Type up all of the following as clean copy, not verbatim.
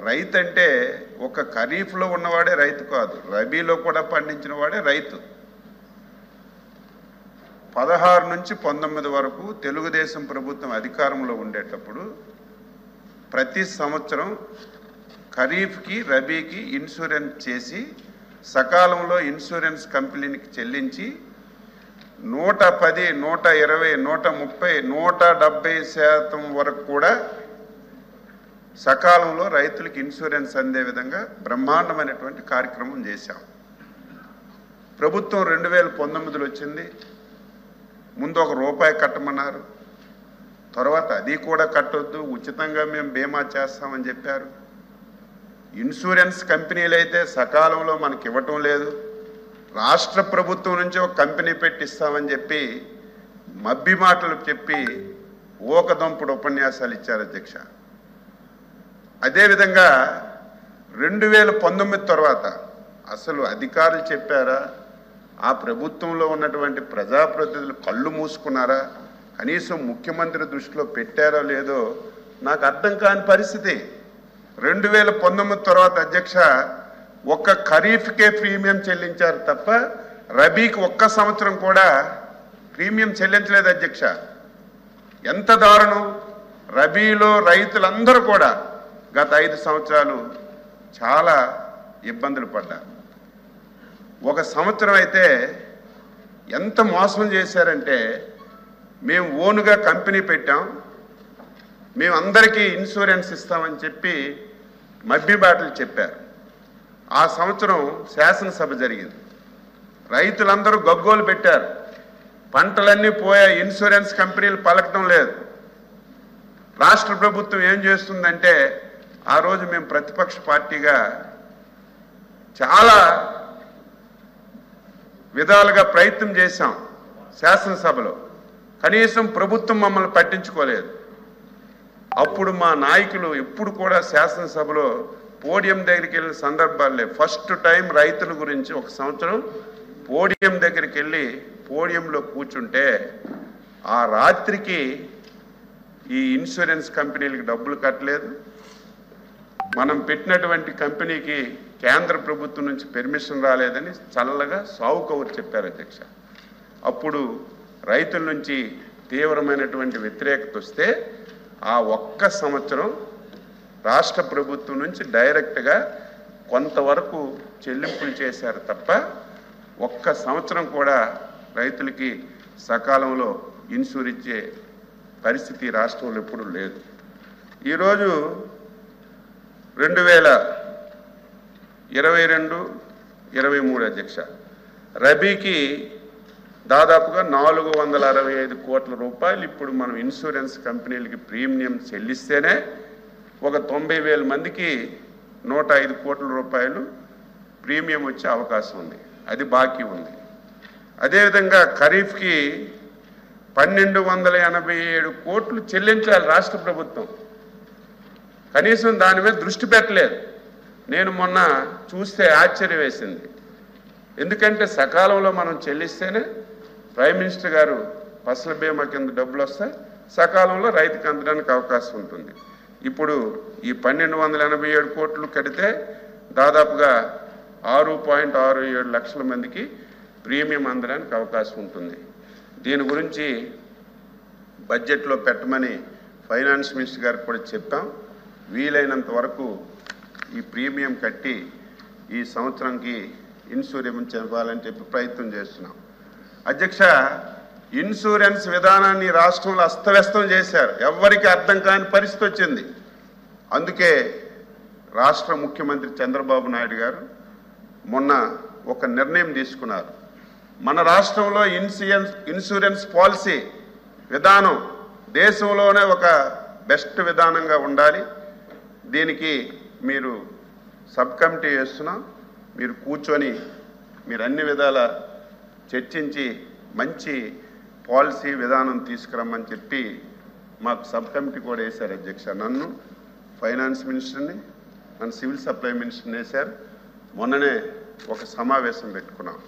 రైతు అంటే ఒక ఖరీఫ్లో ఉన్నవాడే రైతు కాదు, రబీలో కూడా పండించిన వాడే రైతు. 16 నుంచి 19 వరకు తెలుగుదేశం ప్రభుత్వం అధికారంలో ఉండేటప్పుడు ప్రతి సంవత్సరం ఖరీఫ్కి రబీకి ఇన్సూరెన్స్ చేసి సకాలంలో ఇన్సూరెన్స్ కంపెనీకి చెల్లించి 110, 120, 130, 170% వరకు కూడా సకాలంలో రైతులకు ఇన్సూరెన్స్ అందే విధంగా బ్రహ్మాండమైనటువంటి కార్యక్రమం చేశాం. ప్రభుత్వం 2019లో వచ్చింది. ముందు ₹1 కట్టమన్నారు, తర్వాత అది కూడా కట్టొద్దు, ఉచితంగా మేము బీమా చేస్తామని చెప్పారు. ఇన్సూరెన్స్ కంపెనీలు అయితే సకాలంలో మనకి ఇవ్వటం లేదు. రాష్ట్ర ప్రభుత్వం నుంచి ఒక కంపెనీ పెట్టిస్తామని చెప్పి మబ్బి మాటలు చెప్పి ఓకదంపుడు ఉపన్యాసాలు ఇచ్చారు అధ్యక్ష. అదేవిధంగా 2019 తర్వాత అసలు అధికారులు చెప్పారా, ఆ ప్రభుత్వంలో ఉన్నటువంటి ప్రజాప్రతినిధులు కళ్ళు మూసుకున్నారా, కనీసం ముఖ్యమంత్రి దృష్టిలో పెట్టారో లేదో నాకు అర్థం కాని పరిస్థితి. 2019 తర్వాత అధ్యక్ష ఒక్క ఖరీఫ్కే ప్రీమియం చెల్లించారు తప్ప రబీకి ఒక్క సంవత్సరం కూడా ప్రీమియం చెల్లించలేదు అధ్యక్ష. ఎంత దారుణం! రబీలో రైతులందరూ కూడా గత 5 సంవత్సరాలు చాలా ఇబ్బందులు పడ్డారు. ఒక సంవత్సరం అయితే ఎంత మోసం చేశారంటే, మేము ఓన్గా కంపెనీ పెట్టాం, మేము అందరికీ ఇన్సూరెన్స్ ఇస్తామని చెప్పి మబ్బి బాటలు చెప్పారు. ఆ సంవత్సరం శాసనసభ జరిగింది. రైతులందరూ గగ్గోలు పెట్టారు. పంటలన్నీ పోయా, ఇన్సూరెన్స్ కంపెనీలు పలకటం లేదు. రాష్ట్ర ప్రభుత్వం ఏం చేస్తుందంటే, ఆ రోజు మేము ప్రతిపక్ష పార్టీగా చాలా విధాలుగా ప్రయత్నం చేశాం శాసనసభలో, కనీసం ప్రభుత్వం మమ్మల్ని పట్టించుకోలేదు. అప్పుడు మా నాయకులు ఎప్పుడు కూడా శాసనసభలో పోడియం దగ్గరికి వెళ్ళిన సందర్భాలే. ఫస్ట్ టైం రైతుల గురించి ఒక సంవత్సరం పోడియం దగ్గరికి వెళ్ళి పోడియంలో కూర్చుంటే ఆ రాత్రికి ఈ ఇన్సూరెన్స్ కంపెనీలకు డబ్బులు కట్టలేదు, మనం పెట్టినటువంటి కంపెనీకి కేంద్ర ప్రభుత్వం నుంచి పెర్మిషన్ రాలేదని చల్లగా సావు కబురు చెప్పారు అధ్యక్ష. అప్పుడు రైతుల నుంచి తీవ్రమైనటువంటి వ్యతిరేకత వస్తే ఆ ఒక్క సంవత్సరం రాష్ట్ర ప్రభుత్వం నుంచి డైరెక్ట్గా కొంతవరకు చెల్లింపులు చేశారు తప్ప ఒక్క సంవత్సరం కూడా రైతులకి సకాలంలో ఇన్సూర్ ఇచ్చే పరిస్థితి రాష్ట్రంలో ఎప్పుడూ లేదు. ఈరోజు 2022-23 అధ్యక్ష రబీకి దాదాపుగా 465 కోట్ల రూపాయలు ఇప్పుడు మనం ఇన్సూరెన్స్ కంపెనీలకి ప్రీమియం చెల్లిస్తేనే ఒక 90,000 మందికి 105 కోట్ల రూపాయలు ప్రీమియం వచ్చే అవకాశం ఉంది, అది బాకీ ఉంది. అదేవిధంగా ఖరీఫ్కి 1,287 కోట్లు చెల్లించాలి రాష్ట్ర ప్రభుత్వం, కనీసం దాని మీద దృష్టి పెట్టలేదు. నేను మొన్న చూస్తే ఆశ్చర్యం వేసింది. ఎందుకంటే సకాలంలో మనం చెల్లిస్తేనే ప్రైమ్ మినిస్టర్ గారు ఫసల్ బీమా కింద డబ్బులు వస్తాయి, సకాలంలో రైతుకు అందడానికి అవకాశం ఉంటుంది. ఇప్పుడు ఈ 1,287 కోట్లు కడితే దాదాపుగా 6.67 లక్షల మందికి ప్రీమియం అందడానికి అవకాశం ఉంటుంది. దీని గురించి బడ్జెట్లో పెట్టమని ఫైనాన్స్ మినిస్టర్ గారికి కూడా చెప్పాం. వీలైనంత వరకు ఈ ప్రీమియం కట్టి ఈ సంవత్సరంకి ఇన్సూరెన్స్ ఇవ్వాలని చెప్పి ప్రయత్నం చేస్తున్నాం అధ్యక్ష. ఇన్సూరెన్స్ విధానాన్ని రాష్ట్రంలో అస్తవ్యస్తం చేశారు, ఎవ్వరికి అర్థం కాని పరిస్థితి వచ్చింది. అందుకే రాష్ట్ర ముఖ్యమంత్రి చంద్రబాబు నాయుడు గారు మొన్న ఒక నిర్ణయం తీసుకున్నారు. మన రాష్ట్రంలో ఇన్సూరెన్స్ పాలసీ విధానం దేశంలోనే ఒక బెస్ట్ విధానంగా ఉండాలి. దీనికి మీరు సబ్ కమిటీ చేస్తున్నాం, మీరు కూర్చొని మీరు అన్ని విధాల చర్చించి మంచి పాలసీ విధానం తీసుకురమ్మని చెప్పి మాకు సబ్ కమిటీ కూడా వేశారు అధ్యక్ష. నన్ను, ఫైనాన్స్ మినిస్టర్ని, నన్ను సివిల్ సప్లై మినిస్టర్ని వేశారు. మొన్ననే ఒక సమావేశం పెట్టుకున్నాం.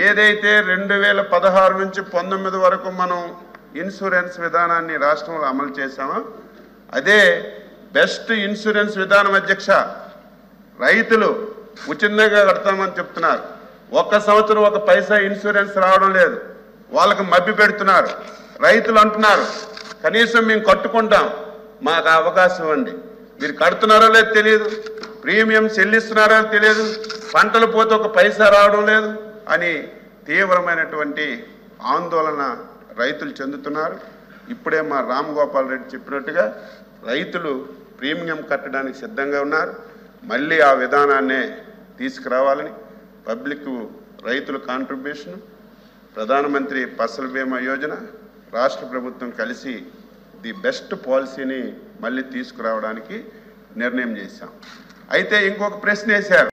ఏదైతే 2016 నుంచి 19 వరకు మనం ఇన్సూరెన్స్ విధానాన్ని రాష్ట్రంలో అమలు చేశామో అదే బెస్ట్ ఇన్సూరెన్స్ విధానం అధ్యక్ష. రైతులు ఉచితంగా కడతామని చెప్తున్నారు. 1 సంవత్సరం 1 పైసా ఇన్సూరెన్స్ రావడం లేదు. వాళ్ళకి మభ్య పెడుతున్నారు. రైతులు అంటున్నారు కనీసం మేము కట్టుకుంటాం, మాకు అవకాశం ఇవ్వండి. మీరు కడుతున్నారో లేదో తెలియదు, ప్రీమియం చెల్లిస్తున్నారో తెలియదు, పంటలు పోతే 1 పైసా రావడం లేదు అని తీవ్రమైనటువంటి ఆందోళన రైతులు చెందుతున్నారు. ఇప్పుడే మా రామ్ గోపాల్ రెడ్డి చెప్పినట్టుగా రైతులు ప్రీమియం కట్టడానికి సిద్ధంగా ఉన్నారు. మళ్ళీ ఆ విధానాన్నే తీసుకురావాలని పబ్లిక్ రైతుల కాంట్రిబ్యూషన్, ప్రధానమంత్రి ఫసల్ బీమా యోజన, రాష్ట్ర ప్రభుత్వం కలిసి ది బెస్ట్ పాలసీని మళ్ళీ తీసుకురావడానికి నిర్ణయం చేశాం. అయితే ఇంకొక ప్రశ్న వేశారు.